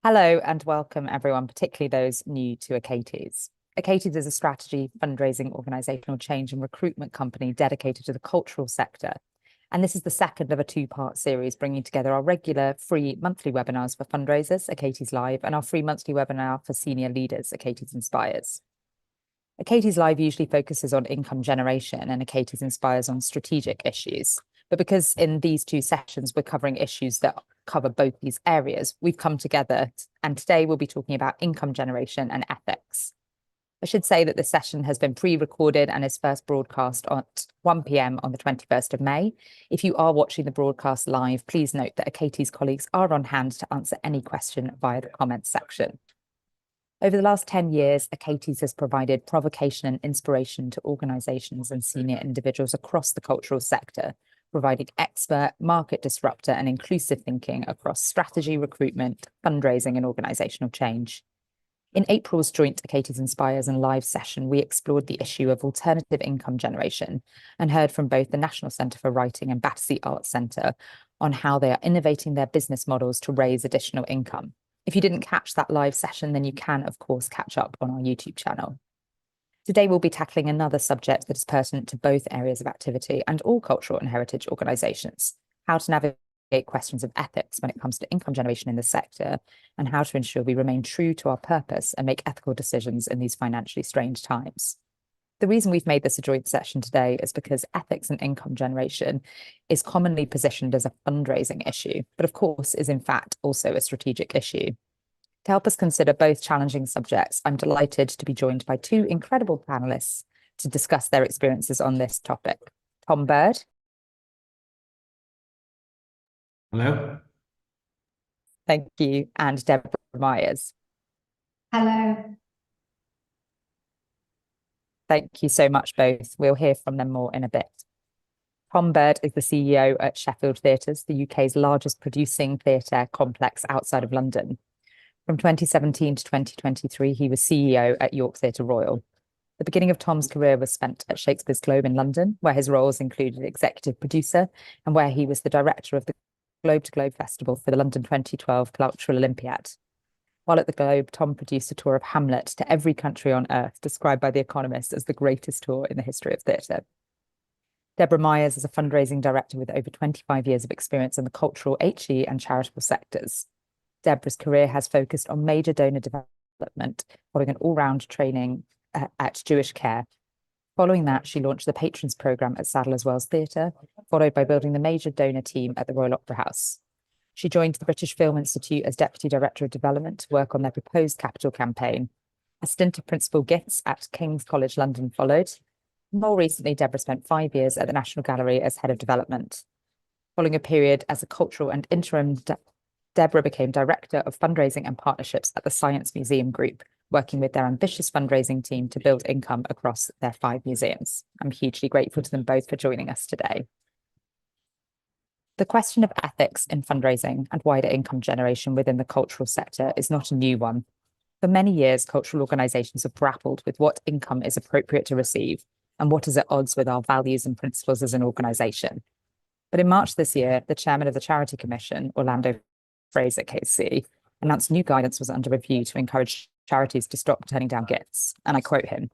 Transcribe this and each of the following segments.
Hello and welcome everyone, particularly those new to Achates. Achates is a strategy, fundraising, organisational change and recruitment company dedicated to the cultural sector. And this is the second of a two-part series bringing together our regular free monthly webinars for fundraisers, Achates Live, and our free monthly webinar for senior leaders, Achates Inspires. Achates Live usually focuses on income generation and Achates Inspires on strategic issues. But because in these two sessions, we're covering issues that cover both these areas, we've come together. And today we'll be talking about income generation and ethics. I should say that this session has been pre-recorded and is first broadcast at 1 p.m. on the 21st of May. If you are watching the broadcast live, please note that Achates colleagues are on hand to answer any question via the comments section. Over the last 10 years, Achates has provided provocation and inspiration to organisations and senior individuals across the cultural sector, providing expert, market disruptor and inclusive thinking across strategy, recruitment, fundraising and organisational change. In April's joint Achates Inspires and live session, we explored the issue of alternative income generation and heard from both the National Centre for Writing and Battersea Arts Centre on how they are innovating their business models to raise additional income. If you didn't catch that live session, then you can, of course, catch up on our YouTube channel. Today, we'll be tackling another subject that is pertinent to both areas of activity and all cultural and heritage organisations: how to navigate questions of ethics when it comes to income generation in the sector, and how to ensure we remain true to our purpose and make ethical decisions in these financially strained times. The reason we've made this a joint session today is because ethics and income generation is commonly positioned as a fundraising issue, but of course is in fact also a strategic issue. To help us consider both challenging subjects, I'm delighted to be joined by two incredible panelists to discuss their experiences on this topic. Tom Bird. Hello. Thank you. And Deborah Myers. Hello. Thank you so much both. We'll hear from them more in a bit. Tom Bird is the CEO at Sheffield Theatres, the UK's largest producing theatre complex outside of London. From 2017 to 2023, he was CEO at York Theatre Royal. The beginning of Tom's career was spent at Shakespeare's Globe in London, where his roles included executive producer and where he was the director of the Globe to Globe Festival for the London 2012 Cultural Olympiad. While at the Globe, Tom produced a tour of Hamlet to every country on earth, described by The Economist as the greatest tour in the history of theatre. Deborah Myers is a fundraising director with over 25 years of experience in the cultural, HE and charitable sectors. Deborah's career has focused on major donor development, following an all-round training at Jewish Care. Following that, she launched the Patrons Programme at Sadler's Wells Theatre, followed by building the major donor team at the Royal Opera House. She joined the British Film Institute as Deputy Director of Development to work on their proposed capital campaign. A stint of Principal Gifts at King's College London followed. More recently, Deborah spent 5 years at the National Gallery as Head of Development. Following a period as a cultural and interim Deborah became Director of Fundraising and Partnerships at the Science Museum Group, working with their ambitious fundraising team to build income across their 5 museums. I'm hugely grateful to them both for joining us today. The question of ethics in fundraising and wider income generation within the cultural sector is not a new one. For many years, cultural organisations have grappled with what income is appropriate to receive and what is at odds with our values and principles as an organisation. But in March this year, the chairman of the Charity Commission, Orlando Fraser KC, announced new guidance was under review to encourage charities to stop turning down gifts. And I quote him: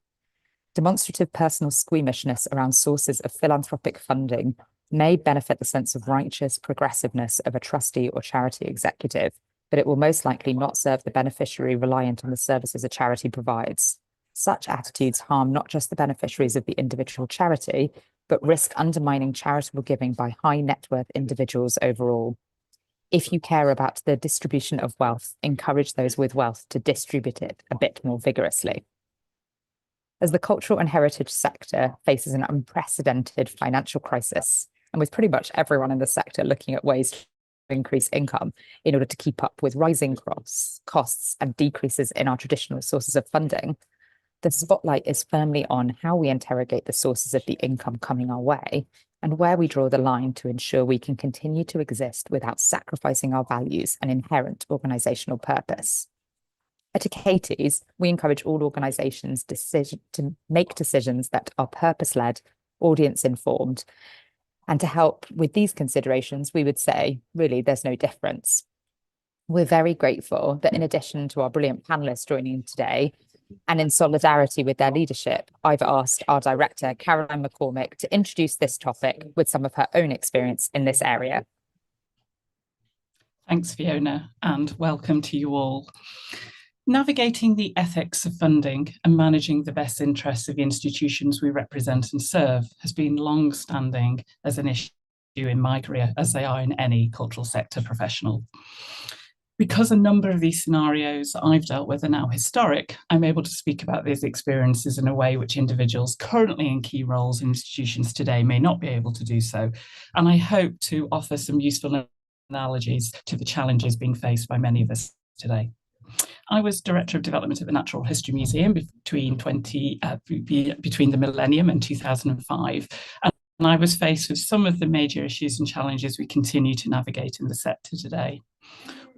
"Demonstrative personal squeamishness around sources of philanthropic funding may benefit the sense of righteous progressiveness of a trustee or charity executive, but it will most likely not serve the beneficiary reliant on the services a charity provides. Such attitudes harm not just the beneficiaries of the individual charity, but risk undermining charitable giving by high net worth individuals overall. If you care about the distribution of wealth, encourage those with wealth to distribute it a bit more vigorously." As the cultural and heritage sector faces an unprecedented financial crisis, and with pretty much everyone in the sector looking at ways to increase income in order to keep up with rising costs and decreases in our traditional sources of funding, the spotlight is firmly on how we interrogate the sources of the income coming our way and where we draw the line to ensure we can continue to exist without sacrificing our values and inherent organisational purpose. At Achates, we encourage all organisations to make decisions that are purpose-led, audience-informed, and to help with these considerations, we would say, really, there's no difference. We're very grateful that in addition to our brilliant panelists joining today, and in solidarity with their leadership, I've asked our director, Caroline McCormick, to introduce this topic with some of her own experience in this area. Thanks, Fiona, and welcome to you all. Navigating the ethics of funding and managing the best interests of the institutions we represent and serve has been long-standing as an issue in my career, as they are in any cultural sector professional. Because a number of these scenarios I've dealt with are now historic, I'm able to speak about these experiences in a way which individuals currently in key roles in institutions today may not be able to do so. And I hope to offer some useful analogies to the challenges being faced by many of us today. I was Director of Development at the Natural History Museum between the millennium and 2005. And I was faced with some of the major issues and challenges we continue to navigate in the sector today.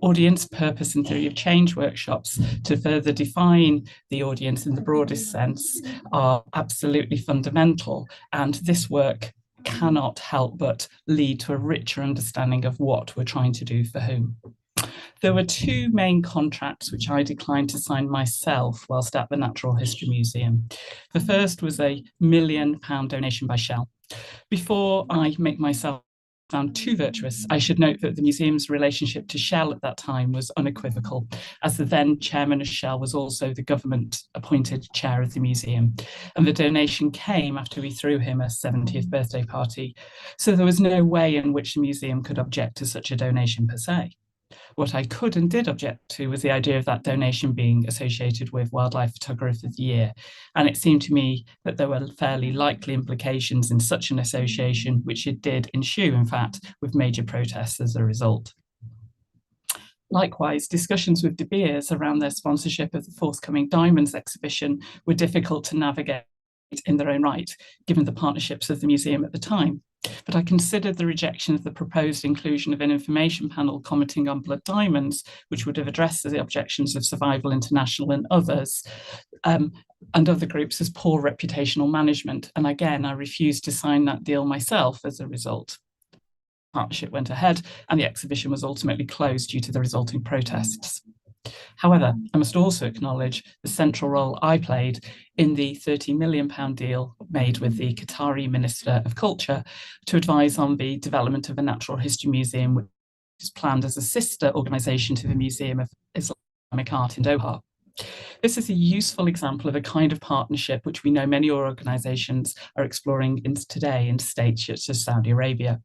Audience, purpose and theory of change workshops to further define the audience in the broadest sense are absolutely fundamental, and this work cannot help but lead to a richer understanding of what we're trying to do for whom. There were two main contracts which I declined to sign myself whilst at the Natural History Museum. The first was a £1 million donation by Shell. Before I make myself sound too virtuous, I should note that the museum's relationship to Shell at that time was unequivocal, as the then chairman of Shell was also the government-appointed chair of the museum. And the donation came after we threw him a 70th birthday party. So there was no way in which the museum could object to such a donation per se. What I could and did object to was the idea of that donation being associated with Wildlife Photographer of the Year. And it seemed to me that there were fairly likely implications in such an association, which it did ensue, in fact, with major protests as a result. Likewise, discussions with De Beers around their sponsorship of the forthcoming Diamonds exhibition were difficult to navigate in their own right, given the partnerships of the museum at the time. But I considered the rejection of the proposed inclusion of an information panel commenting on blood diamonds, which would have addressed the objections of Survival International and others, and other groups, as poor reputational management. And again, I refused to sign that deal myself as a result. The partnership went ahead and the exhibition was ultimately closed due to the resulting protests. However, I must also acknowledge the central role I played in the £30 million deal made with the Qatari Minister of Culture to advise on the development of a Natural History Museum, which is planned as a sister organisation to the Museum of Islamic Art in Doha. This is a useful example of a kind of partnership which we know many organisations are exploring today in states such as Saudi Arabia.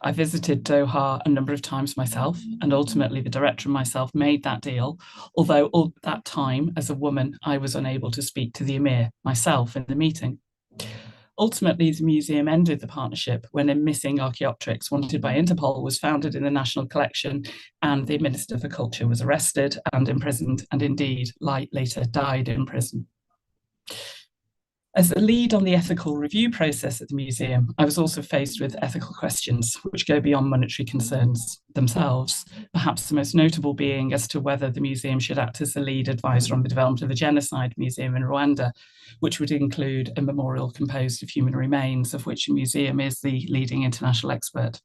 I visited Doha a number of times myself, and ultimately the director and myself made that deal, although all that time, as a woman, I was unable to speak to the Emir myself in the meeting. Ultimately, the museum ended the partnership when a missing Archaeopteryx wanted by Interpol was found in the National Collection, and the Minister for Culture was arrested and imprisoned, and indeed later died in prison. As the lead on the ethical review process at the museum, I was also faced with ethical questions which go beyond monetary concerns themselves, perhaps the most notable being as to whether the museum should act as the lead advisor on the development of a genocide museum in Rwanda, which would include a memorial composed of human remains, of which the museum is the leading international expert.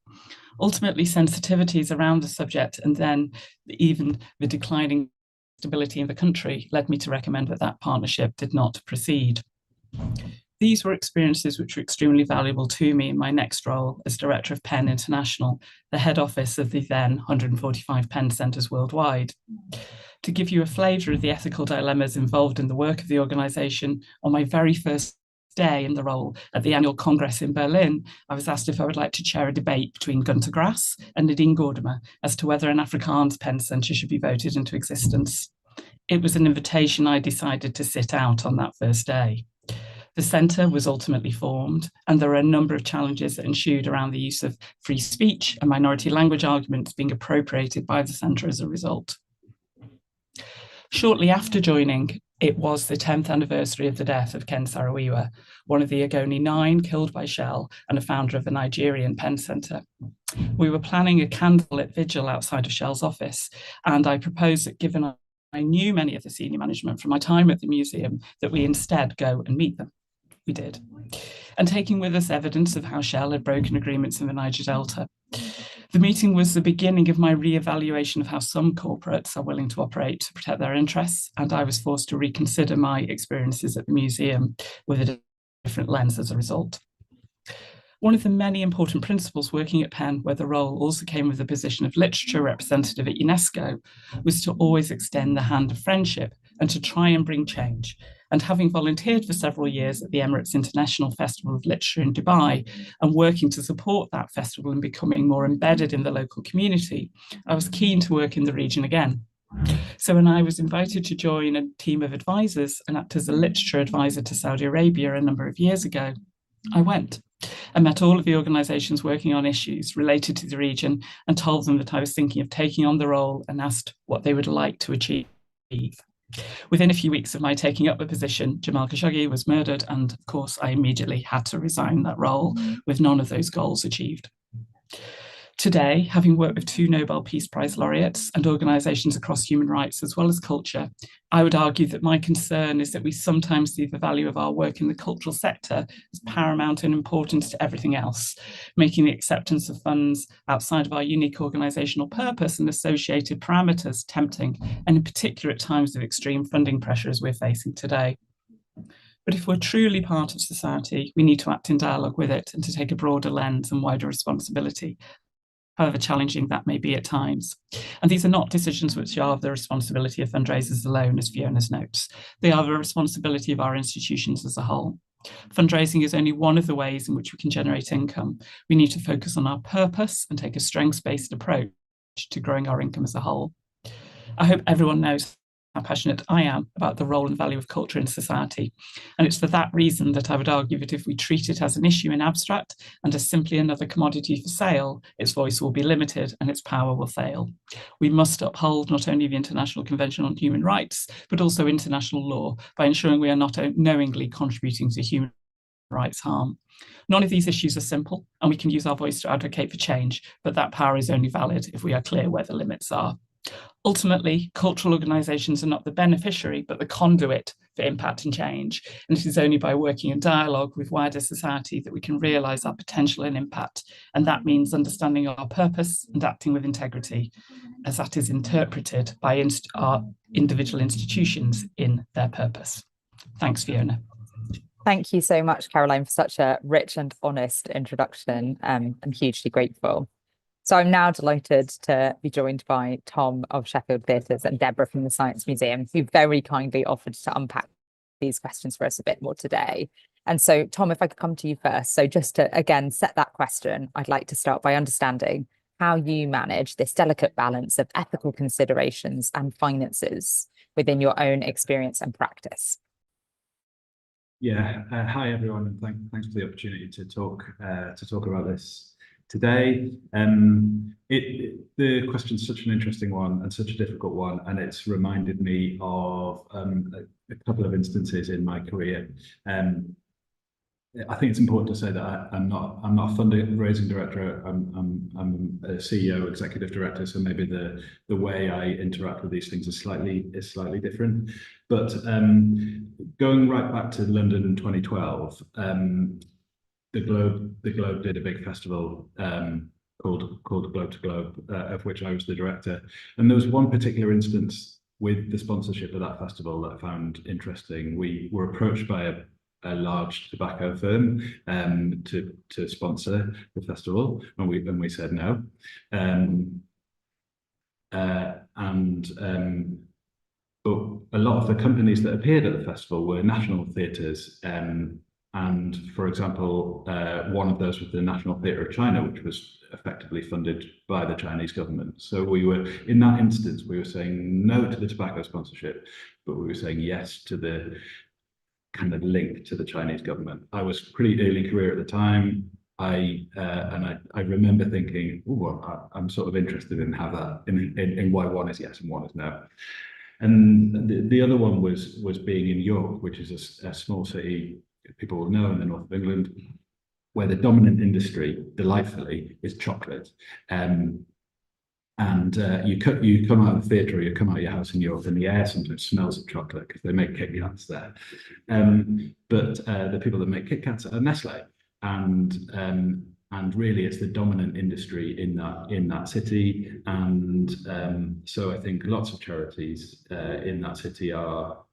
Ultimately, sensitivities around the subject and then even the declining stability in the country led me to recommend that that partnership did not proceed. These were experiences which were extremely valuable to me in my next role as Director of PEN International, the head office of the then 145 PEN centres worldwide. To give you a flavour of the ethical dilemmas involved in the work of the organisation, on my very first day in the role at the annual Congress in Berlin, I was asked if I would like to chair a debate between Gunter Grass and Nadine Gordimer as to whether an Afrikaans PEN centre should be voted into existence. It was an invitation I decided to sit out on that first day. The centre was ultimately formed, and there are a number of challenges that ensued around the use of free speech and minority language arguments being appropriated by the centre as a result. Shortly after joining, it was the 10th anniversary of the death of Ken Saro-Wiwa, one of the Ogoni 9 killed by Shell and a founder of the Nigerian PEN Centre. We were planning a candlelit vigil outside of Shell's office, and I proposed that, given I knew many of the senior management from my time at the museum, that we instead go and meet them. We did. And taking with us evidence of how Shell had broken agreements in the Niger Delta. The meeting was the beginning of my re-evaluation of how some corporates are willing to operate to protect their interests, and I was forced to reconsider my experiences at the museum with a different lens as a result. One of the many important principles working at Penn, where the role also came with the position of literature representative at UNESCO, was to always extend the hand of friendship and to try and bring change. And having volunteered for several years at the Emirates International Festival of Literature in Dubai and working to support that festival and becoming more embedded in the local community, I was keen to work in the region again. So when I was invited to join a team of advisors and act as a literature advisor to Saudi Arabia a number of years ago, I went. I met all of the organisations working on issues related to the region and told them that I was thinking of taking on the role and asked what they would like to achieve. Within a few weeks of my taking up the position, Jamal Khashoggi was murdered, and of course I immediately had to resign that role with none of those goals achieved. Today, having worked with 2 Nobel Peace Prize laureates and organisations across human rights as well as culture, I would argue that my concern is that we sometimes see the value of our work in the cultural sector as paramount in importance to everything else, making the acceptance of funds outside of our unique organisational purpose and associated parameters tempting, and in particular at times of extreme funding pressure as we're facing today. But if we're truly part of society, we need to act in dialogue with it and to take a broader lens and wider responsibility, however challenging that may be at times. And these are not decisions which are the responsibility of fundraisers alone, as Fiona's notes. They are the responsibility of our institutions as a whole. Fundraising is only one of the ways in which we can generate income. We need to focus on our purpose and take a strengths-based approach to growing our income as a whole. I hope everyone knows how passionate I am about the role and value of culture in society. And it's for that reason that I would argue that if we treat it as an issue in abstract and as simply another commodity for sale, its voice will be limited and its power will fail. We must uphold not only the International Convention on Human Rights, but also international law by ensuring we are not knowingly contributing to human rights harm. None of these issues are simple, and we can use our voice to advocate for change, but that power is only valid if we are clear where the limits are. Ultimately, cultural organisations are not the beneficiary, but the conduit for impact and change. And it is only by working in dialogue with wider society that we can realise our potential and impact. And that means understanding our purpose and acting with integrity, as that is interpreted by our individual institutions in their purpose. Thanks, Fiona. Thank you so much, Caroline, for such a rich and honest introduction. I'm hugely grateful. So I'm now delighted to be joined by Tom of Sheffield Theatres and Deborah from the Science Museum, who very kindly offered to unpack these questions for us a bit more today. And so, Tom, if I could come to you first. So just to, again, set that question, I'd like to start by understanding how you manage this delicate balance of ethical considerations and finances within your own experience and practice. Yeah, hi everyone, and thanks for the opportunity to talk about this today. The question's such an interesting one and such a difficult one, and it's reminded me of a couple of instances in my career. I think it's important to say that I'm not a fundraising director. I'm a CEO, executive director, so maybe the way I interact with these things is slightly different. But going right back to London in 2012, the Globe did a big festival called Globe to Globe, of which I was the director. And there was one particular instance with the sponsorship of that festival that I found interesting. We were approached by a large tobacco firm to sponsor the festival, and we said no. But a lot of the companies that appeared at the festival were national theatres. And for example, one of those was the National Theatre of China, which was effectively funded by the Chinese government. So we were, in that instance, we were saying no to the tobacco sponsorship, but we were saying yes to the kind of link to the Chinese government. I was pretty early career at the time. I remember thinking, oh, I'm sort of interested in how that, in why one is yes and one is no. And the other one was being in York, which is a small city people will know in the north of England, where the dominant industry, delightfully, is chocolate. And you come out of the theatre, or you come out of your house in York, and the air sometimes smells of chocolate because they make Kit Kats there. But the people that make Kit Kats are Nestle. And really it's the dominant industry in that city. And so I think lots of charities in that city are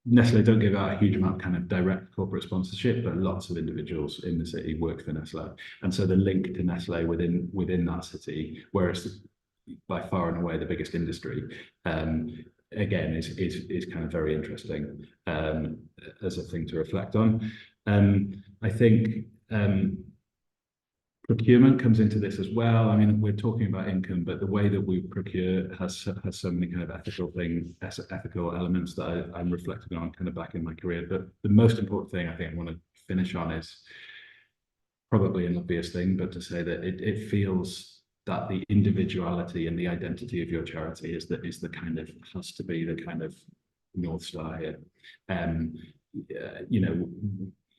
Nestle don't give out a huge amount of kind of direct corporate sponsorship, but lots of individuals in the city work for Nestle. And so the link to Nestle within that city, whereas by far and away the biggest industry, again, is kind of very interesting as a thing to reflect on. I think procurement comes into this as well. I mean, we're talking about income, but the way that we procure has so many kind of ethical elements that I'm reflecting on kind of back in my career. But the most important thing I think I want to finish on is probably an obvious thing, but to say that it feels that the individuality and the identity of your charity is the kind of, has to be the kind of North Star here.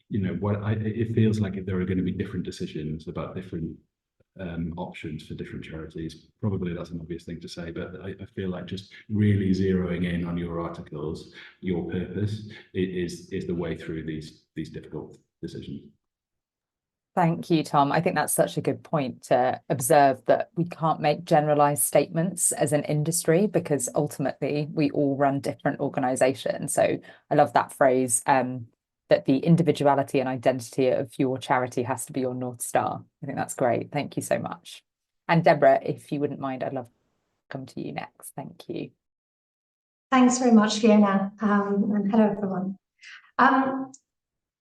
It feels like there are going to be different decisions about different options for different charities. Probably that's an obvious thing to say, but I feel like just really zeroing in on your articles, your purpose, is the way through these difficult decisions. Thank you, Tom. I think that's such a good point to observe that we can't make generalized statements as an industry, because ultimately we all run different organizations. So I love that phrase, that the individuality and identity of your charity has to be your North Star. I think that's great. Thank you so much. And Deborah, if you wouldn't mind, I'd love to come to you next. Thank you. Thanks very much, Fiona, and hello, everyone.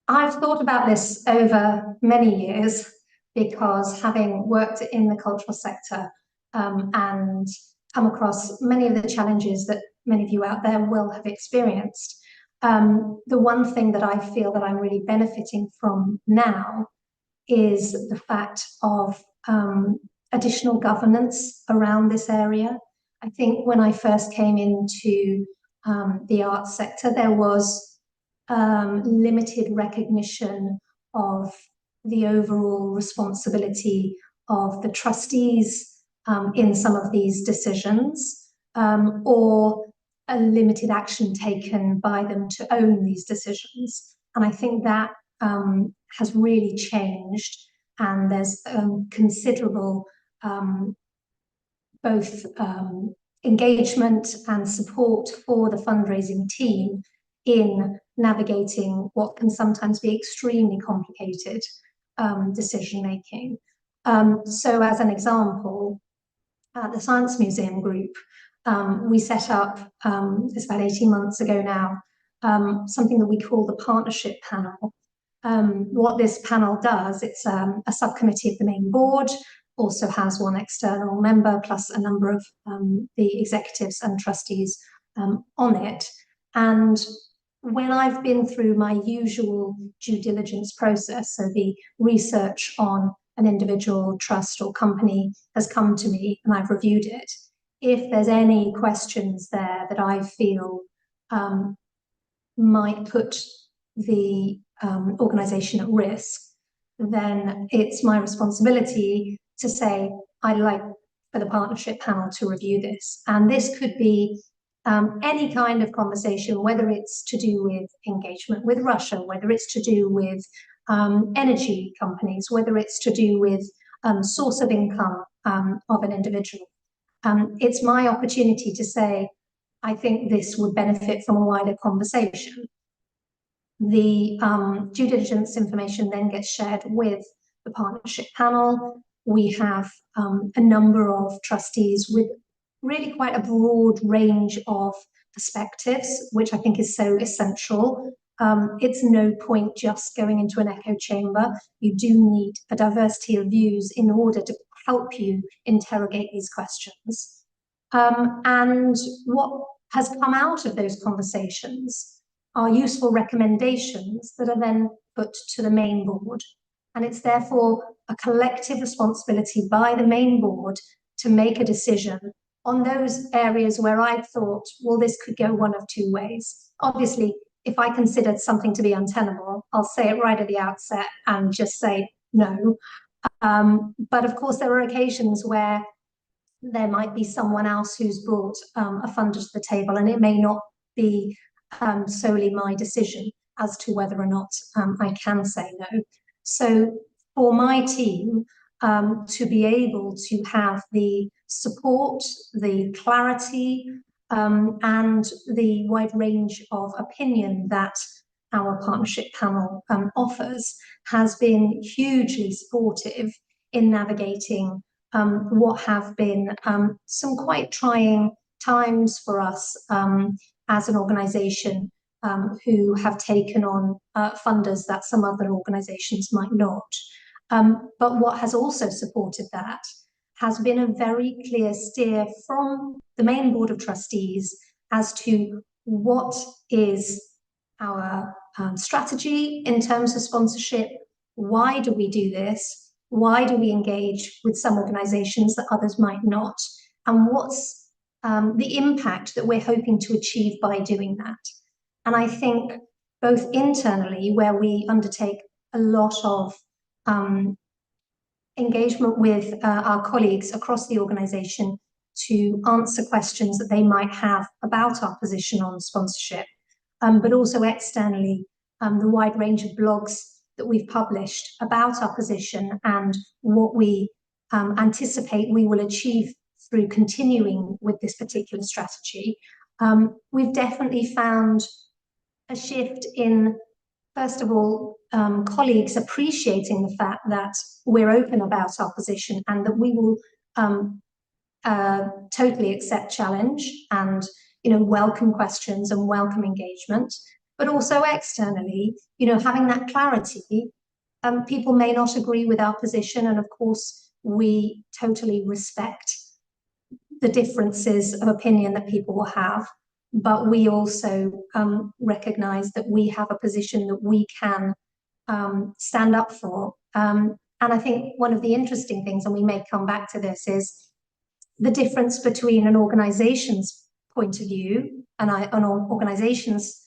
I've thought about this over many years, because having worked in the cultural sector and come across many of the challenges that many of you out there will have experienced, the one thing that I feel that I'm really benefiting from now is the fact of additional governance around this area. I think when I first came into the arts sector, there was limited recognition of the overall responsibility of the trustees in some of these decisions, or a limited action taken by them to own these decisions. And I think that has really changed, and there's considerable both engagement and support for the fundraising team in navigating what can sometimes be extremely complicated decision making. So as an example, at the Science Museum Group, we set up, it's about 18 months ago now, something that we call the Partnership Panel. What this panel does, it's a subcommittee of the main board, also has one external member, plus a number of the executives and trustees on it. And when I've been through my usual due diligence process, so the research on an individual trust or company has come to me and I've reviewed it, if there's any questions there that I feel might put the organisation at risk, then it's my responsibility to say, I'd like for the partnership panel to review this. And this could be any kind of conversation, whether it's to do with engagement with Russia, whether it's to do with energy companies, whether it's to do with source of income of an individual. It's my opportunity to say, I think this would benefit from a wider conversation. The due diligence information then gets shared with the partnership panel. We have a number of trustees with really quite a broad range of perspectives, which I think is so essential. It's no point just going into an echo chamber. You do need a diversity of views in order to help you interrogate these questions. And what has come out of those conversations are useful recommendations that are then put to the main board. And it's therefore a collective responsibility by the main board to make a decision on those areas where I thought, well, this could go one of two ways. Obviously, if I considered something to be untenable, I'll say it right at the outset and just say no. But of course, there are occasions where there might be someone else who's brought a funder to the table, and it may not be solely my decision as to whether or not I can say no. So for my team to be able to have the support, the clarity, and the wide range of opinion that our partnership panel offers has been hugely supportive in navigating what have been some quite trying times for us as an organisation who have taken on funders that some other organisations might not. But what has also supported that has been a very clear steer from the main board of trustees as to what is our strategy in terms of sponsorship. Why do we do this? Why do we engage with some organisations that others might not? And what's the impact that we're hoping to achieve by doing that? And I think both internally, where we undertake a lot of engagement with our colleagues across the organisation to answer questions that they might have about our position on sponsorship, but also externally, the wide range of blogs that we've published about our position and what we anticipate we will achieve through continuing with this particular strategy. We've definitely found a shift in, first of all, colleagues appreciating the fact that we're open about our position and that we will totally accept challenge and welcome questions and welcome engagement, but also externally, having that clarity. People may not agree with our position, and of course we totally respect the differences of opinion that people will have, but we also recognize that we have a position that we can stand up for. And I think one of the interesting things, and we may come back to this, is the difference between an organization's point of view and an organization's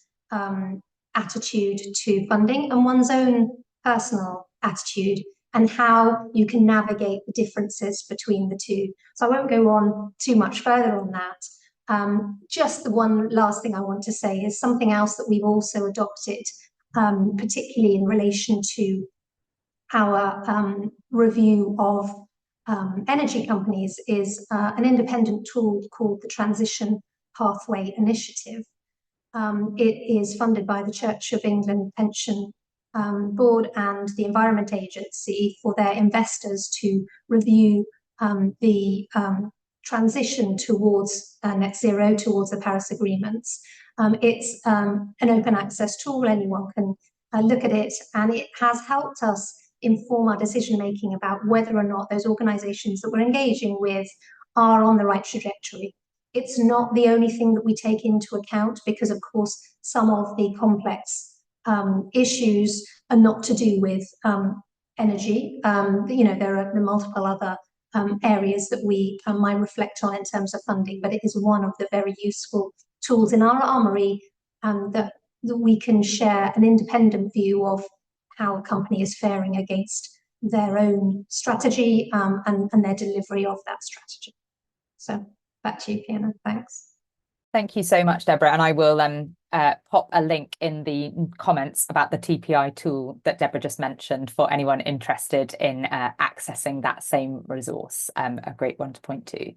attitude to funding and one's own personal attitude, and how you can navigate the differences between the two. So I won't go on too much further on that. Just the one last thing I want to say is something else that we've also adopted, particularly in relation to our review of energy companies, is an independent tool called the Transition Pathway Initiative. It is funded by the Church of England Pension Board and the Environment Agency for their investors to review the transition towards net zero, towards the Paris agreements. It's an open access tool, anyone can look at it, and it has helped us inform our decision making about whether or not those organizations that we're engaging with are on the right trajectory. It's not the only thing that we take into account, because of course some of the complex issues are not to do with energy. There are multiple other areas that we might reflect on in terms of funding, but it is one of the very useful tools in our armory that we can share an independent view of how a company is faring against their own strategy and their delivery of that strategy. So back to you, Fiona. Thanks. Thank you so much, Deborah. And I will pop a link in the comments about the TPI tool that Deborah just mentioned for anyone interested in accessing that same resource. A great one to point to.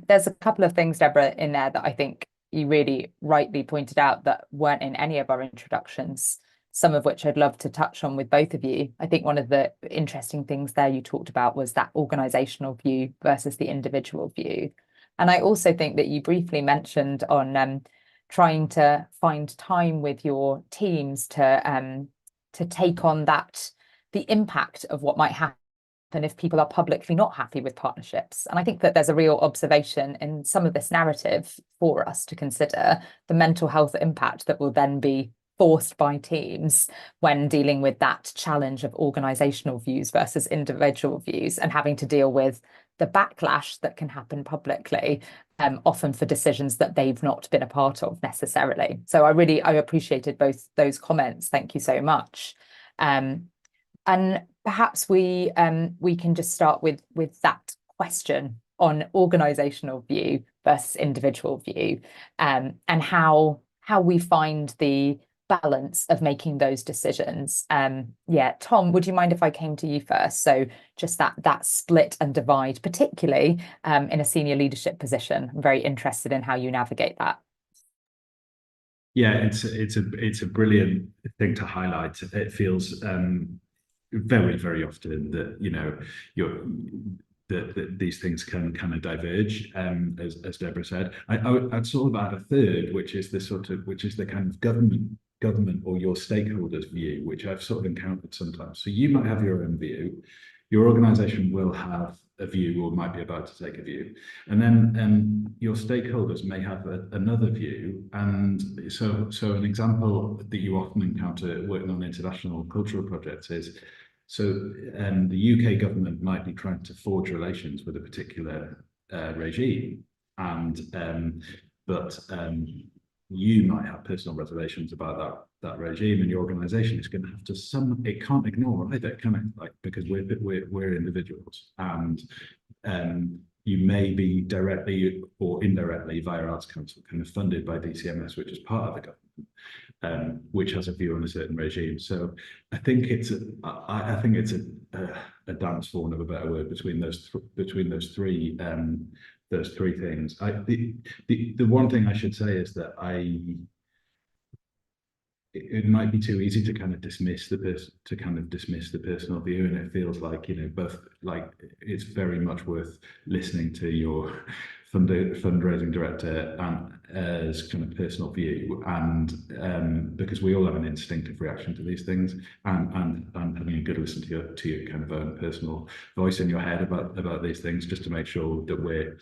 There's a couple of things, Deborah, in there that I think you really rightly pointed out that weren't in any of our introductions, some of which I'd love to touch on with both of you. I think one of the interesting things there you talked about was that organisational view versus the individual view. And I also think that you briefly mentioned on trying to find time with your teams to take on the impact of what might happen if people are publicly not happy with partnerships. And I think that there's a real observation in some of this narrative for us to consider the mental health impact that will then be forced by teams when dealing with that challenge of organisational views versus individual views, and having to deal with the backlash that can happen publicly, often for decisions that they've not been a part of necessarily. So I appreciated both those comments. Thank you so much. And perhaps we can just start with that question on organisational view versus individual view, and how we find the balance of making those decisions. Yeah, Tom, would you mind if I came to you first? So just that split and divide, particularly in a senior leadership position. I'm very interested in how you navigate that. Yeah, it's a brilliant thing to highlight. It feels very, very often that, you know, that these things can kind of diverge, as Deborah said. I'd sort of add a third, which is the kind of government or your stakeholders view, which I've sort of encountered sometimes. So you might have your own view, your organisation will have a view or might be about to take a view, and then your stakeholders may have another view. And so an example that you often encounter working on international cultural projects is, so the UK government might be trying to forge relations with a particular regime, and but you might have personal reservations about that regime, and your organisation is going to have to it can't ignore either, can it? Like, because we're individuals, and you may be directly or indirectly via Arts Council kind of funded by DCMS, which is part of the government, which has a view on a certain regime. So I think it's a dance, for want of a better word, between those three things. The one thing I should say is that it might be too easy to kind of dismiss the personal view, and it feels like, you know, both, like, it's very much worth listening to your fundraising director and as kind of personal view, and because we all have an instinctive reaction to these things, and having a good listen to your kind of own personal voice in your head about these things, just to make sure that we're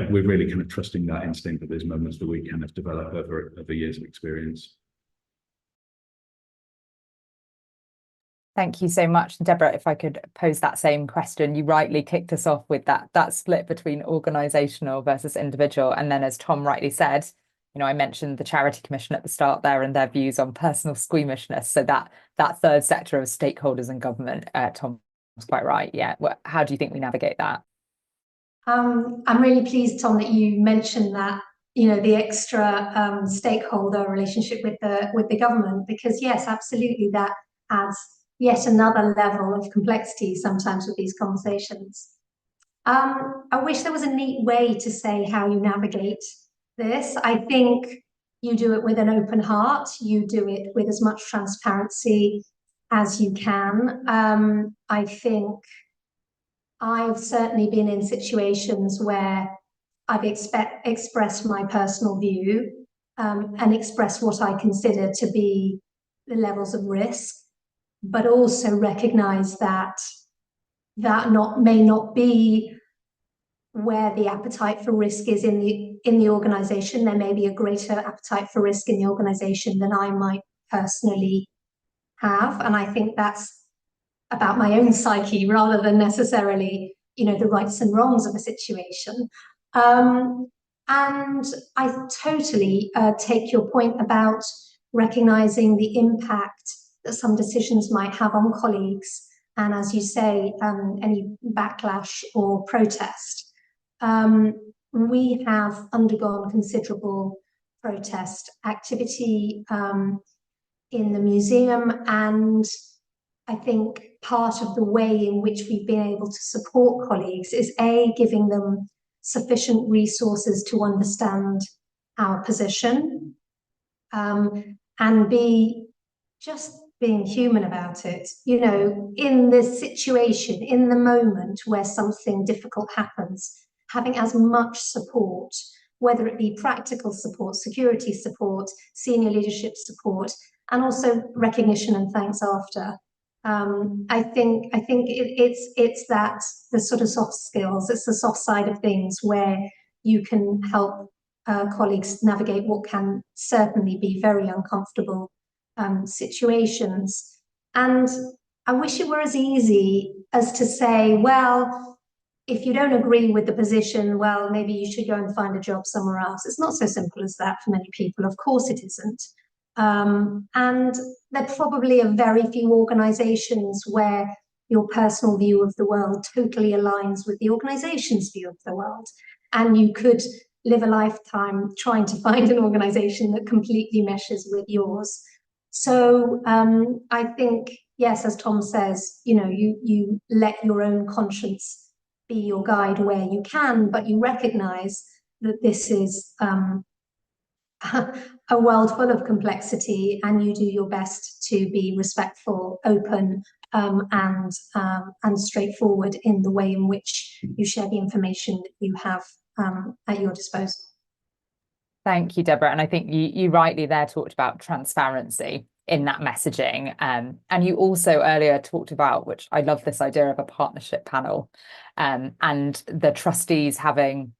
really kind of trusting that instinct at those moments that we kind of develop over years of experience. Thank you so much. Deborah, if I could pose that same question, you rightly kicked us off with that split between organisational versus individual. And then, as Tom rightly said, you know, I mentioned the Charity Commission at the start there and their views on personal squeamishness. So that third sector of stakeholders and government, Tom was quite right. Yeah. How do you think we navigate that? I'm really pleased, Tom, that you mentioned that, you know, the extra stakeholder relationship with the government, because yes, absolutely, that adds yet another level of complexity sometimes with these conversations. I wish there was a neat way to say how you navigate this. I think you do it with an open heart. You do it with as much transparency as you can. I think I've certainly been in situations where I've expressed my personal view and expressed what I consider to be the levels of risk, but also recognize that may not be where the appetite for risk is in the organization. There may be a greater appetite for risk in the organization than I might personally have, and I think that's about my own psyche rather than necessarily, you know, the rights and wrongs of a situation. And I totally take your point about recognizing the impact that some decisions might have on colleagues, and, as you say, any backlash or protest. We have undergone considerable protest activity in the museum, and I think part of the way in which we've been able to support colleagues is A, giving them sufficient resources to understand our position, and B, just being human about it. You know, in this situation, in the moment where something difficult happens, having as much support, whether it be practical support, security support, senior leadership support, and also recognition and thanks after. I think it's that the sort of soft skills, it's the soft side of things where you can help colleagues navigate what can certainly be very uncomfortable situations. And I wish it were as easy as to say, well, if you don't agree with the position, well, maybe you should go and find a job somewhere else. It's not so simple as that for many people. Of course it isn't. And there probably are very few organizations where your personal view of the world totally aligns with the organization's view of the world. And you could live a lifetime trying to find an organisation that completely meshes with yours. So I think, yes, as Tom says, you let your own conscience be your guide where you can, but you recognise that this is a world full of complexity, and you do your best to be respectful, open, and straightforward in the way in which you share the information that you have at your disposal. Thank you, Deborah. And I think you rightly there talked about transparency in that messaging. And you also earlier talked about, which I love, this idea of a partnership panel, and the trustees having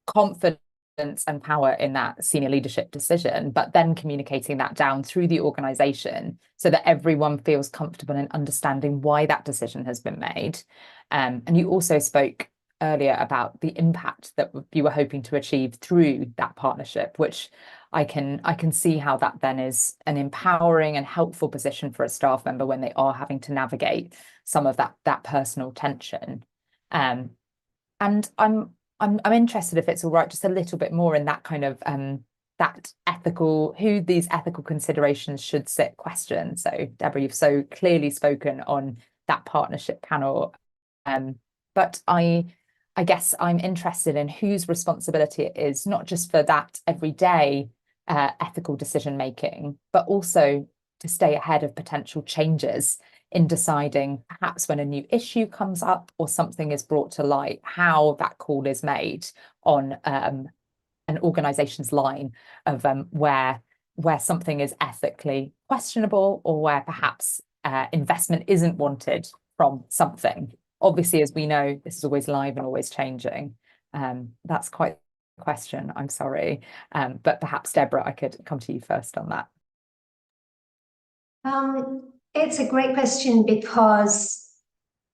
confidence and power in that senior leadership decision, but then communicating that down through the organisation so that everyone feels comfortable in understanding why that decision has been made. And you also spoke earlier about the impact that you were hoping to achieve through that partnership, which I can see how that then is an empowering and helpful position for a staff member when they are having to navigate some of that personal tension. And I'm interested, if it's all right, just a little bit more in that kind of that ethical, who these ethical considerations should sit question. So Deborah, you've so clearly spoken on that partnership panel, but I guess I'm interested in whose responsibility it is, not just for that everyday ethical decision making, but also to stay ahead of potential changes in deciding, perhaps when a new issue comes up or something is brought to light, how that call is made on an organisation's line of where something is ethically questionable, or where perhaps investment isn't wanted from something. Obviously, as we know, this is always live and always changing. That's quite a question, I'm sorry. But perhaps, Deborah, I could come to you first on that. It's a great question, because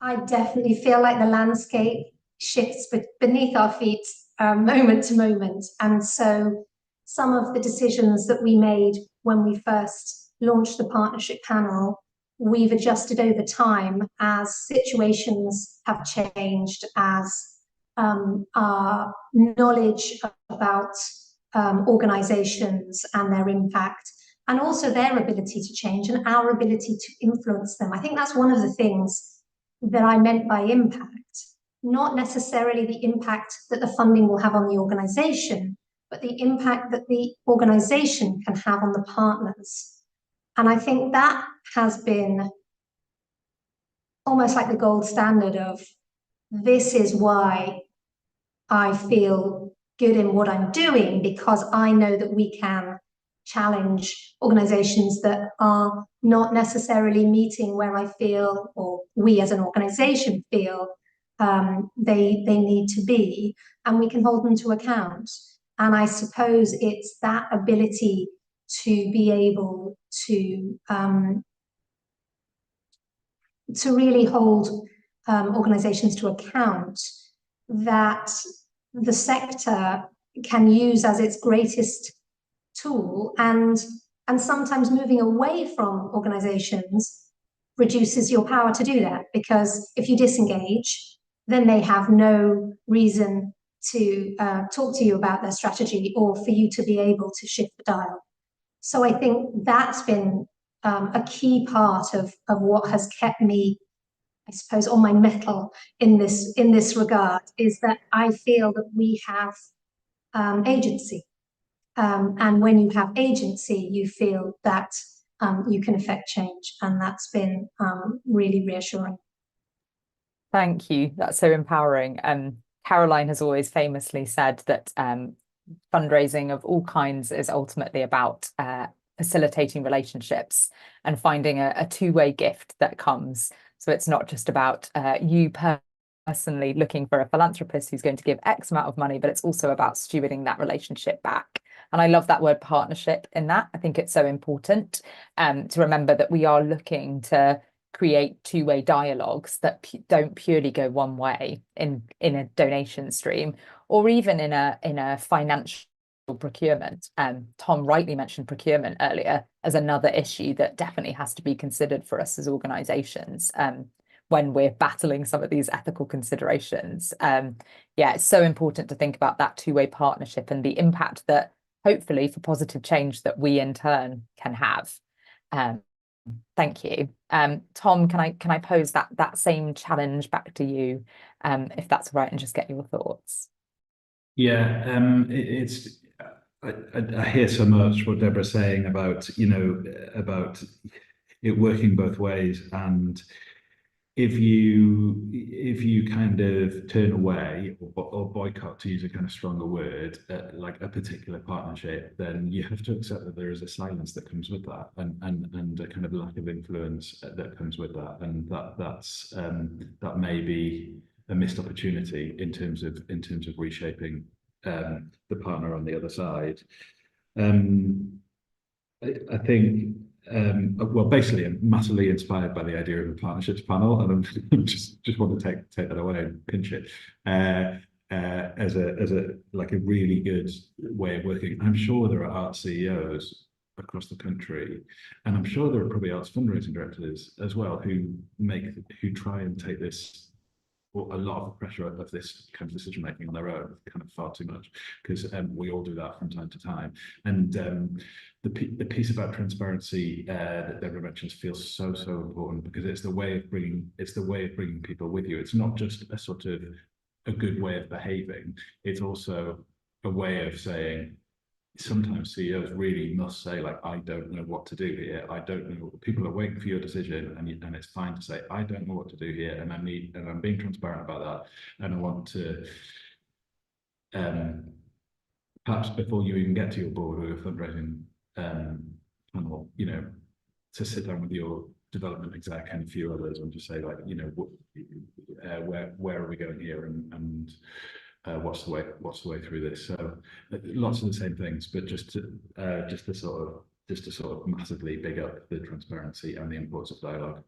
I definitely feel like the landscape shifts beneath our feet moment to moment. And so some of the decisions that we made when we first launched the partnership panel, we've adjusted over time as situations have changed, as our knowledge about organisations and their impact, and also their ability to change and our ability to influence them. I think that's one of the things that I meant by impact, not necessarily the impact that the funding will have on the organisation, but the impact that the organisation can have on the partners. And I think that has been almost like the gold standard of, this is why I feel good in what I'm doing, because I know that we can challenge organizations that are not necessarily meeting where I feel, or we as an organization feel, they need to be, and we can hold them to account. And I suppose it's that ability to be able to really hold organizations to account that the sector can use as its greatest tool, and sometimes moving away from organizations reduces your power to do that, because if you disengage, then they have no reason to talk to you about their strategy, or for you to be able to shift the dial. So I think that's been a key part of what has kept me, I suppose, on my mettle in this regard, is that I feel that we have agency. And when you have agency, you feel that you can affect change. And that's been really reassuring. Thank you. That's so empowering. Caroline has always famously said that fundraising of all kinds is ultimately about facilitating relationships and finding a two-way gift that comes. So it's not just about you personally looking for a philanthropist who's going to give X amount of money, but it's also about stewarding that relationship back. And I love that word partnership in that. I think it's so important to remember that we are looking to create two-way dialogues that don't purely go one way in a donation stream, or even in a financial procurement. Tom rightly mentioned procurement earlier as another issue that definitely has to be considered for us as organisations when we're battling some of these ethical considerations. yeah, it's so important to think about that two-way partnership and the impact that hopefully for positive change that we in turn can have. Thank you. Tom, can I pose that same challenge back to you, if that's right, and just get your thoughts? Yeah, I hear so much what Deborah's saying about, about it working both ways, and if you kind of turn away or boycott, to use a kind of stronger word, like a particular partnership, then you have to accept that there is a silence that comes with that, and a kind of lack of influence that comes with that, and that may be a missed opportunity in terms of reshaping the partner on the other side. I think, well, basically, I'm massively inspired by the idea of a partnerships panel, and I just want to take that away and pinch it as a like a really good way of working. I'm sure there are art CEOs across the country, and I'm sure there are probably arts fundraising directors as well who try and take this, a lot of the pressure of this kind of decision making on their own, kind of far too much, because we all do that from time to time. And the piece about transparency that Deborah mentions feels so important, because it's the way of bringing people with you. It's not just a sort of a good way of behaving; it's also a way of saying, sometimes CEOs really must say, like, I don't know what to do here. I don't know. People are waiting for your decision, and it's fine to say, I don't know what to do here, and I'm being transparent about that, and I want to, perhaps before you even get to your board or your fundraising panel, to sit down with your development exec and a few others and just say, like, where are we going here, and what's the way through this? So lots of the same things, but just to sort of massively big up the transparency and the importance of dialogue.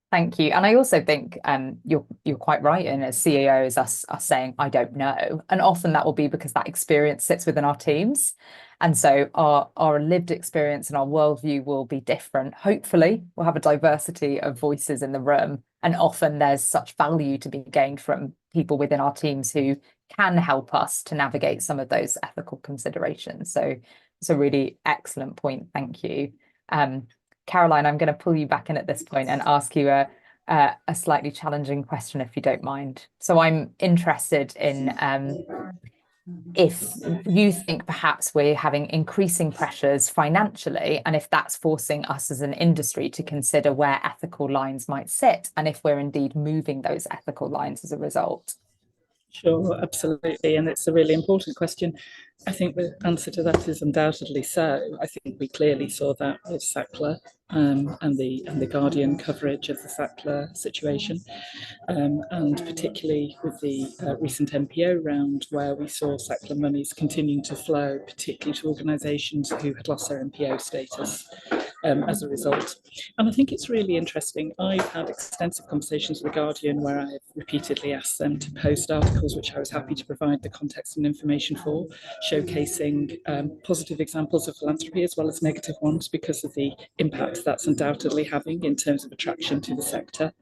Thank you. And I also think you're quite right in, as CEOs, us saying, I don't know. And often that will be because that experience sits within our teams. And so our lived experience and our worldview will be different. Hopefully, we'll have a diversity of voices in the room. And often there's such value to be gained from people within our teams who can help us to navigate some of those ethical considerations. So it's a really excellent point. Thank you. Caroline, I'm going to pull you back in at this point and ask you a slightly challenging question, if you don't mind. So I'm interested in if you think perhaps we're having increasing pressures financially, and if that's forcing us as an industry to consider where ethical lines might sit, and if we're indeed moving those ethical lines as a result. Sure, absolutely. And it's a really important question. I think the answer to that is undoubtedly so. I think we clearly saw that with Sackler and the Guardian coverage of the Sackler situation, and particularly with the recent MPO round, where we saw Sackler monies continuing to flow, particularly to organisations who had lost their MPO status as a result. And I think it's really interesting. I've had extensive conversations with The Guardian where I've repeatedly asked them to post articles which I was happy to provide the context and information for, showcasing positive examples of philanthropy as well as negative ones, because of the impact that's undoubtedly having in terms of attraction to the sector.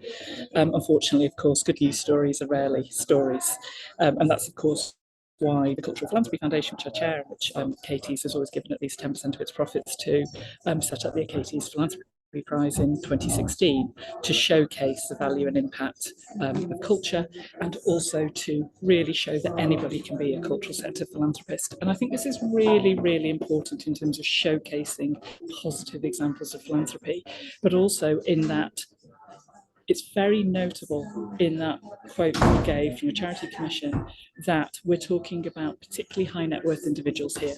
Unfortunately, of course, good news stories are rarely stories. And that's, of course, why the Cultural Philanthropy Foundation, which I chair, which Achates has always given at least 10% of its profits to, set up the Achates Philanthropy Prize in 2016 to showcase the value and impact of culture, and also to really show that anybody can be a cultural sector philanthropist. And I think this is really, really important in terms of showcasing positive examples of philanthropy, but also in that it's very notable in that quote we gave from the Charity Commission that we're talking about particularly high net worth individuals here.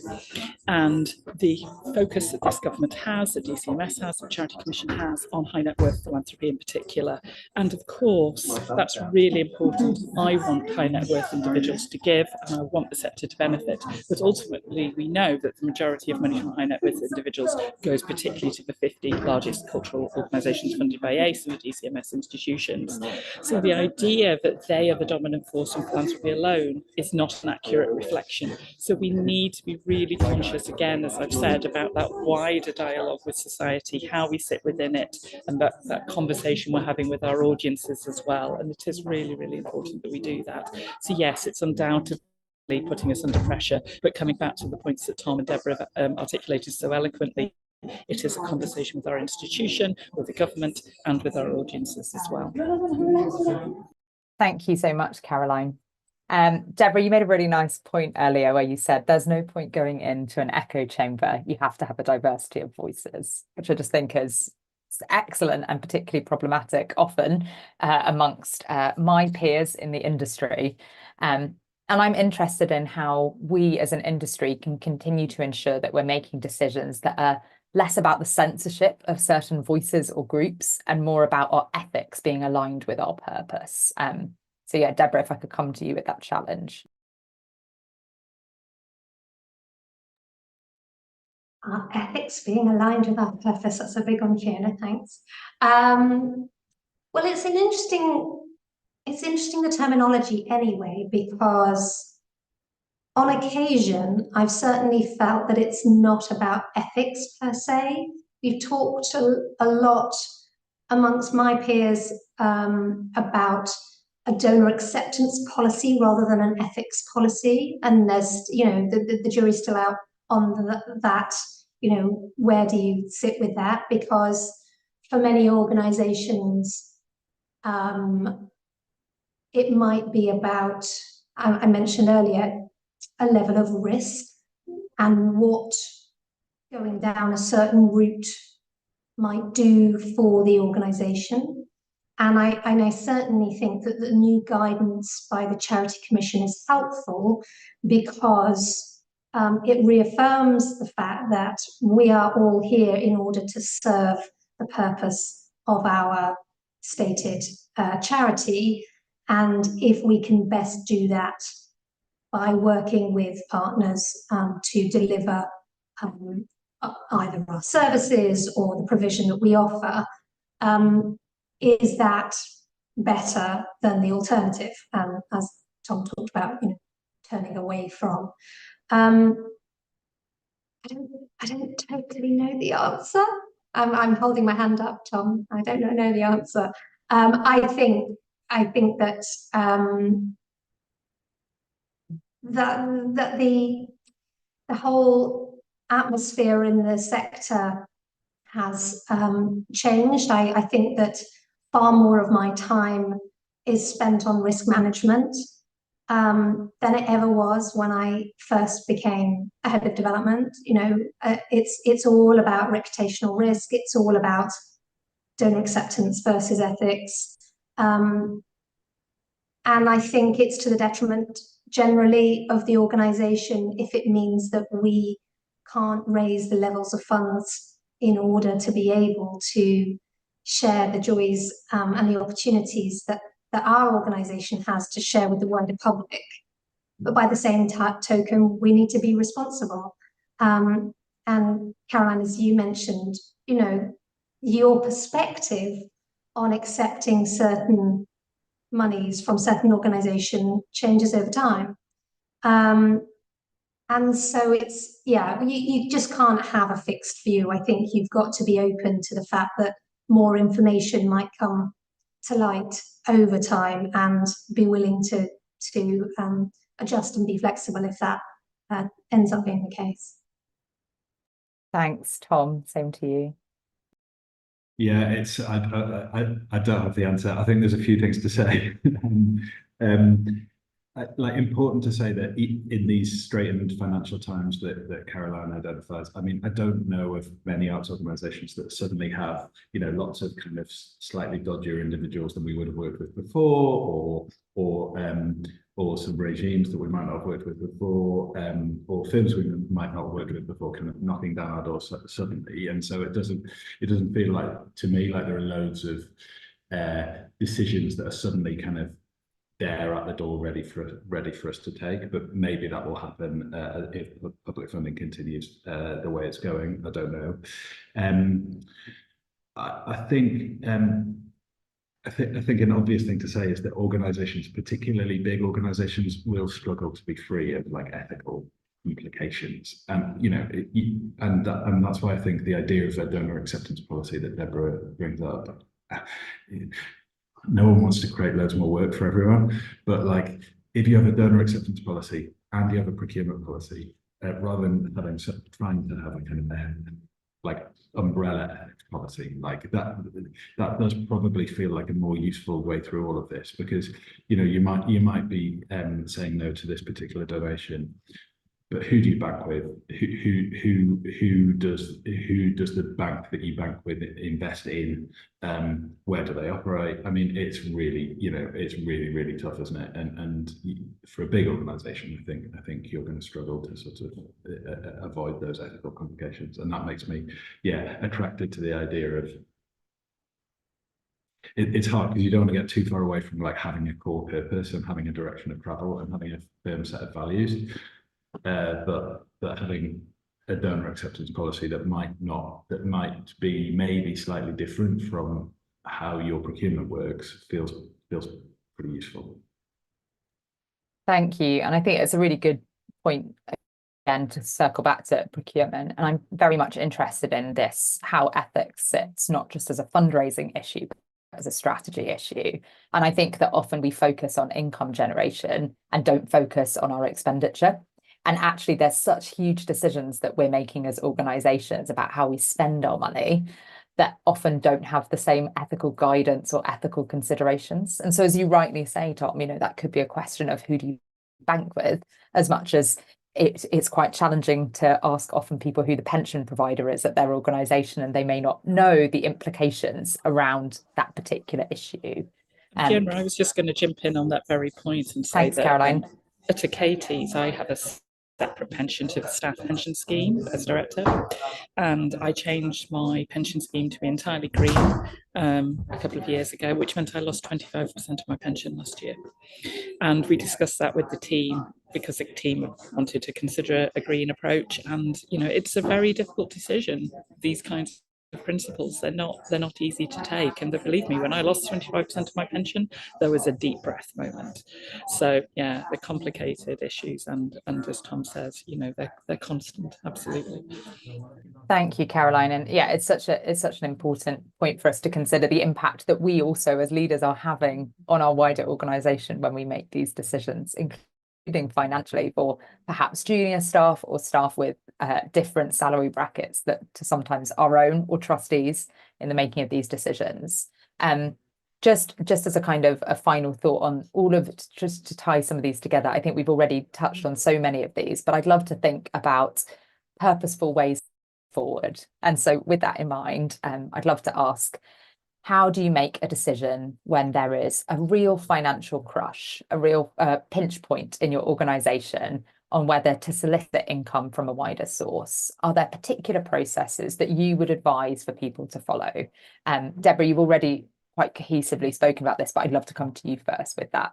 And the focus that this government has, that DCMS has, the Charity Commission has on high net worth philanthropy in particular. And of course, that's really important. I want high net worth individuals to give, and I want the sector to benefit. But ultimately, we know that the majority of money from high net worth individuals goes particularly to the 50 largest cultural organisations funded by ACE and the DCMS institutions. So the idea that they are the dominant force in philanthropy alone is not an accurate reflection. So we need to be really conscious, again, as I've said, about that wider dialogue with society, how we sit within it, and that conversation we're having with our audiences as well. And it is really, really important that we do that. So yes, it's undoubtedly putting us under pressure, but coming back to the points that Tom and Deborah have articulated so eloquently, it is a conversation with our institution, with the government, and with our audiences as well. Thank you so much, Caroline. Deborah, you made a really nice point earlier where you said there's no point going into an echo chamber. You have to have a diversity of voices, which I just think is excellent and particularly problematic often amongst my peers in the industry. And I'm interested in how we as an industry can continue to ensure that we're making decisions that are less about the censorship of certain voices or groups and more about our ethics being aligned with our purpose. So yeah, Deborah, if I could come to you with that challenge. Our ethics being aligned with our purpose, that's a big one, Fiona, thanks. Well, it's interesting the terminology anyway, because on occasion, I've certainly felt that it's not about ethics per se. We've talked a lot amongst my peers about a donor acceptance policy rather than an ethics policy. And there's, the jury's still out on that, where do you sit with that? Because for many organizations, it might be about, I mentioned earlier, a level of risk and what going down a certain route might do for the organization. And I certainly think that the new guidance by the Charity Commission is helpful because it reaffirms the fact that we are all here in order to serve the purpose of our stated charity. And if we can best do that by working with partners to deliver either our services or the provision that we offer, is that better than the alternative? As Tom talked about, turning away from. I don't totally know the answer. I'm holding my hand up, Tom. I don't know the answer. I think that that the whole atmosphere in the sector has changed. I think that far more of my time is spent on risk management than it ever was when I first became a head of development. It's all about reputational risk. It's all about donor acceptance versus ethics. And I think it's to the detriment generally of the organisation if it means that we can't raise the levels of funds in order to be able to share the joys and the opportunities that our organisation has to share with the wider public. But by the same token, we need to be responsible. And Caroline, as you mentioned, your perspective on accepting certain monies from certain organisation changes over time. And so it's, you just can't have a fixed view. I think you've got to be open to the fact that more information might come to light over time and be willing to adjust and be flexible if that ends up being the case. Thanks, Tom. Same to you. Yeah, I don't have the answer. I think there's a few things to say. Important to say that in these straitened financial times that Caroline identifies, I mean, I don't know of many arts organisations that suddenly have, lots of kind of slightly dodgier individuals than we would have worked with before, or some regimes that we might not have worked with before, or firms we might not have worked with before, kind of knocking down our door suddenly. And so it doesn't feel like, to me, like there are loads of decisions that are suddenly kind of there at the door, ready for us to take. But maybe that will happen if public funding continues the way it's going. I don't know. I think I think an obvious thing to say is that organizations, particularly big organizations, will struggle to be free of like ethical implications. And and that's why I think the idea of a donor acceptance policy that Deborah brings up, no one wants to create loads more work for everyone, but like if you have a donor acceptance policy and you have a procurement policy, rather than trying to have a kind of like umbrella ethics policy, like that does probably feel like a more useful way through all of this, because you might be saying no to this particular donation, but who do you bank with? Who does the bank that you bank with invest in? Where do they operate? I mean, it's really really tough, isn't it? And for a big organisation, I think you're going to struggle to sort of avoid those ethical complications, and that makes me attracted to the idea of. It's hard because you don't want to get too far away from like having a core purpose and having a direction of travel and having a firm set of values. But having a donor acceptance policy that might be maybe slightly different from how your procurement works feels pretty useful. Thank you. And I think it's a really good point again to circle back to procurement. And I'm very much interested in this, how ethics sits not just as a fundraising issue, but as a strategy issue. And I think that often we focus on income generation and don't focus on our expenditure. And actually, there's such huge decisions that we're making as organizations about how we spend our money that often don't have the same ethical guidance or ethical considerations. And so, as you rightly say, Tom, that could be a question of who do you bank with, as much as it's quite challenging to ask often people who the pension provider is at their organization, and they may not know the implications around that particular issue. Fiona, I was just going to jump in on that very point and say that Caroline. At Achates, I have a separate pension to the staff pension scheme as director, and I changed my pension scheme to be entirely green a couple of years ago, which meant I lost 25% of my pension last year. And we discussed that with the team because the team wanted to consider a green approach, and it's a very difficult decision. These kinds of principles, they're not easy to take, and believe me, when I lost 25% of my pension, there was a deep breath moment. So they're complicated issues, and as Tom says, they're constant. Absolutely. Thank you, Caroline. And it's such an important point for us to consider the impact that we also as leaders are having on our wider organization when we make these decisions, including financially for perhaps junior staff or staff with different salary brackets that to sometimes our own or trustees in the making of these decisions. Just as a kind of a final thought on all of it, just to tie some of these together, I think we've already touched on so many of these, but I'd love to think about purposeful ways forward. And so with that in mind, I'd love to ask, how do you make a decision when there is a real financial crush, a real pinch point in your organization on whether to solicit income from a wider source? Are there particular processes that you would advise for people to follow? Deborah, you've already quite cohesively spoken about this, but I'd love to come to you first with that.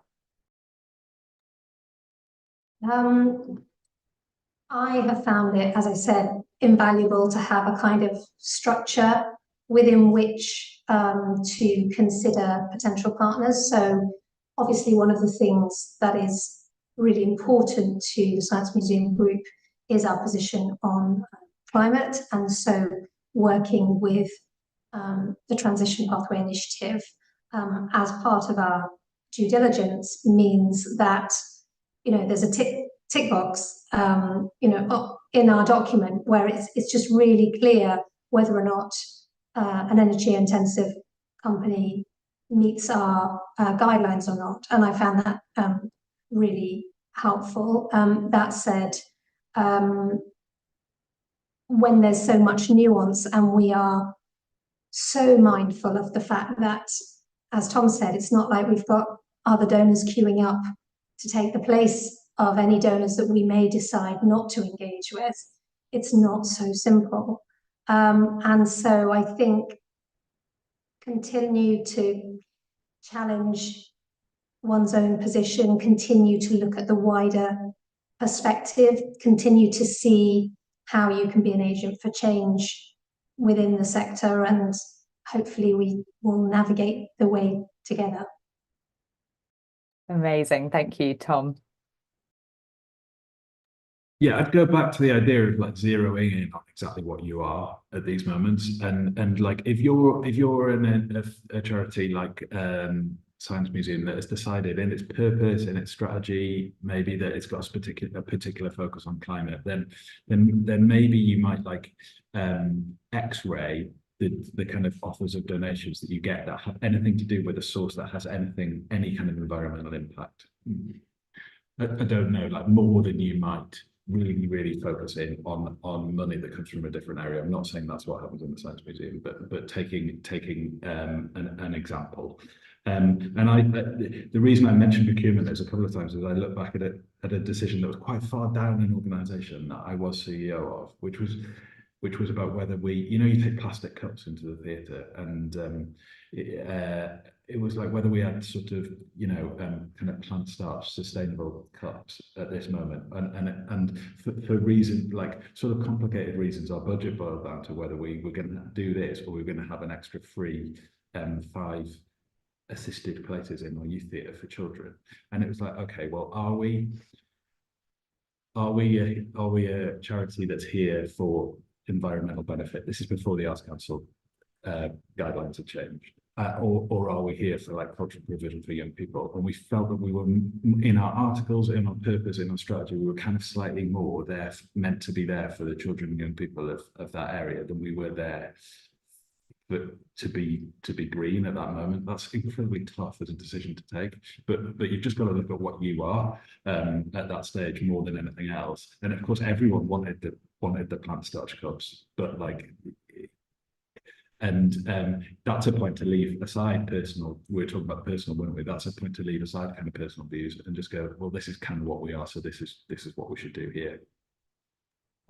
I have found it, as I said, invaluable to have a kind of structure within which to consider potential partners. So obviously one of the things that is really important to the Science Museum Group is our position on climate, and so working with the Transition Pathway Initiative as part of our due diligence means that there's a tick box in our document where it's just really clear whether or not an energy intensive company meets our guidelines or not, and I found that really helpful. That said, when there's so much nuance and we are so mindful of the fact that, as Tom said, it's not like we've got other donors queuing up to take the place of any donors that we may decide not to engage with. It's not so simple. And so I think continue to challenge one's own position, continue to look at the wider perspective, continue to see how you can be an agent for change within the sector, and hopefully we will navigate the way together. Amazing. Thank you, Tom. Yeah, I'd go back to the idea of like zeroing in on exactly what you are at these moments, and like if you're in a charity like Science Museum that has decided in its purpose and its strategy maybe that it's got a particular focus on climate, then maybe you might like X-ray the kind of offers of donations that you get that have anything to do with a source that has any kind of environmental impact. I don't know, like more than you might really focusing on money that comes from a different area. I'm not saying that's what happens in the Science Museum, but taking an example. And the reason I mentioned procurement is a couple of times is I look back at a decision that was quite far down an organisation that I was CEO of, which was about whether you take plastic cups into the theatre, and it was like whether we had sort of kind of plant starch sustainable cups at this moment, and for reasons like sort of complicated reasons, our budget boiled down to whether we were going to do this or we were going to have an extra free 5 assisted places in our youth theatre for children. And it was like, okay, well, are we a charity that's here for environmental benefit? This is before the Arts Council guidelines have changed. Or are we here for like cultural provision for young people? And we felt that we were, in our articles, in our purpose, in our strategy, we were kind of slightly more there, meant to be there for the children and young people of that area than we were there to be green at that moment. That's incredibly tough as a decision to take, but you've just got to look at what you are at that stage more than anything else. And of course, everyone wanted the plant starch cups, but like. And that's a point to leave aside personal. We're talking about personal, weren't we? That's a point to leave aside kind of personal views and just go, well, this is kind of what we are, so this is what we should do here.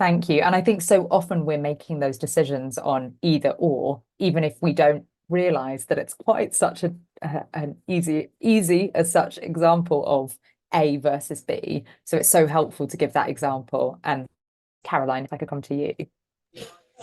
Thank you. And I think so often we're making those decisions on either or, even if we don't realize that it's quite such an easy as such example of A versus B. So it's so helpful to give that example. And Caroline, if I could come to you.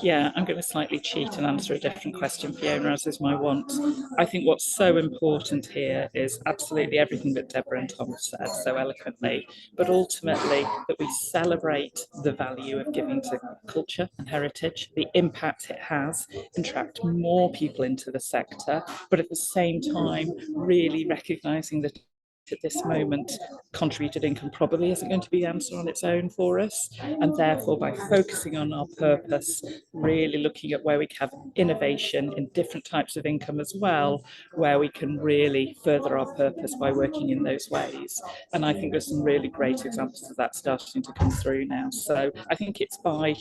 Yeah, I'm going to slightly cheat and answer a different question, Fiona, as is my want. I think what's so important here is absolutely everything that Deborah and Tom have said so eloquently, but ultimately that we celebrate the value of giving to culture and heritage, the impact it has, attract more people into the sector, but at the same time, really recognising that at this moment, contributed income probably isn't going to be the answer on its own for us, and therefore by focusing on our purpose, really looking at where we can have innovation in different types of income as well, where we can really further our purpose by working in those ways. And I think there's some really great examples of that starting to come through now. So I think it's by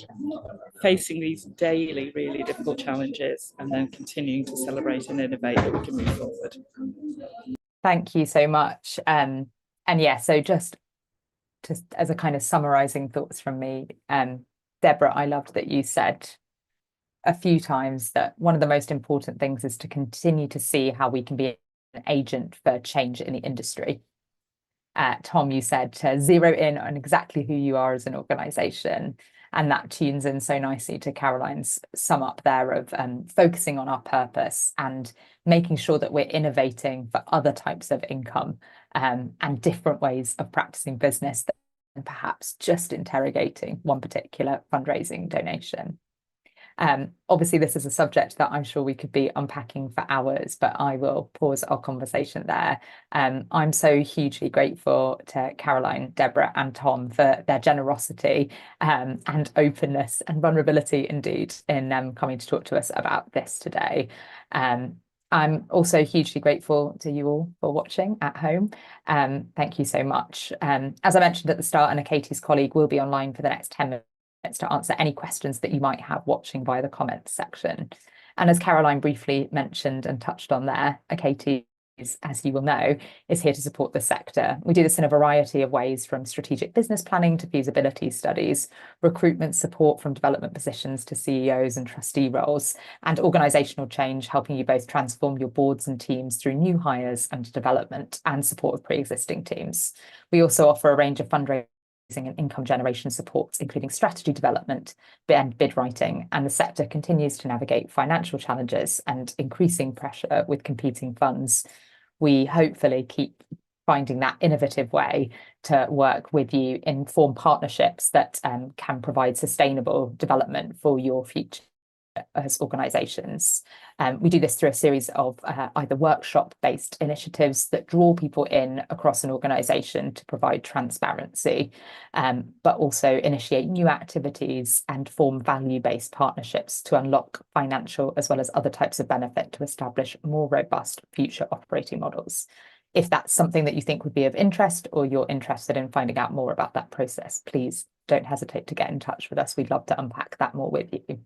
facing these daily really difficult challenges and then continuing to celebrate and innovate that we can move forward. Thank you so much. And yeah, so just as a kind of summarizing thoughts from me, Deborah, I loved that you said a few times that one of the most important things is to continue to see how we can be an agent for change in the industry. Tom, you said to zero in on exactly who you are as an organization. And that tunes in so nicely to Caroline's sum up there of focusing on our purpose and making sure that we're innovating for other types of income and different ways of practicing business than perhaps just interrogating one particular fundraising donation. Obviously, this is a subject that I'm sure we could be unpacking for hours, but I will pause our conversation there. I'm so hugely grateful to Caroline, Deborah, and Tom for their generosity and openness and vulnerability indeed in coming to talk to us about this today. I'm also hugely grateful to you all for watching at home. Thank you so much. As I mentioned at the start, an Achates colleague will be online for the next 10 minutes to answer any questions that you might have watching via the comments section. And as Caroline briefly mentioned and touched on there, Achates, as you will know, is here to support the sector. We do this in a variety of ways, from strategic business planning to feasibility studies, recruitment support from development positions to CEOs and trustee roles, and organisational change, helping you both transform your boards and teams through new hires and development and support of pre-existing teams. We also offer a range of fundraising and income generation supports, including strategy development and bid writing, and the sector continues to navigate financial challenges and increasing pressure with competing funds. we hopefully keep finding that innovative way to work with you in form partnerships that can provide sustainable development for your future as organisations. We do this through a series of either workshop-based initiatives that draw people in across an organisation to provide transparency, but also initiate new activities and form value-based partnerships to unlock financial as well as other types of benefit to establish more robust future operating models. If that's something that you think would be of interest, or you're interested in finding out more about that process, please don't hesitate to get in touch with us. We'd love to unpack that more with you.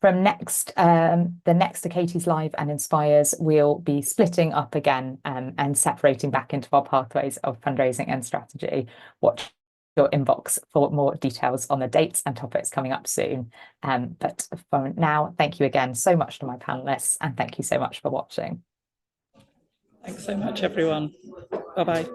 From the next Achates Live and Inspires, we'll be splitting up again and separating back into our pathways of fundraising and strategy. Watch your inbox for more details on the dates and topics coming up soon. But for now, thank you again so much to my panelists, and thank you so much for watching. Thanks so much, everyone. Bye-bye.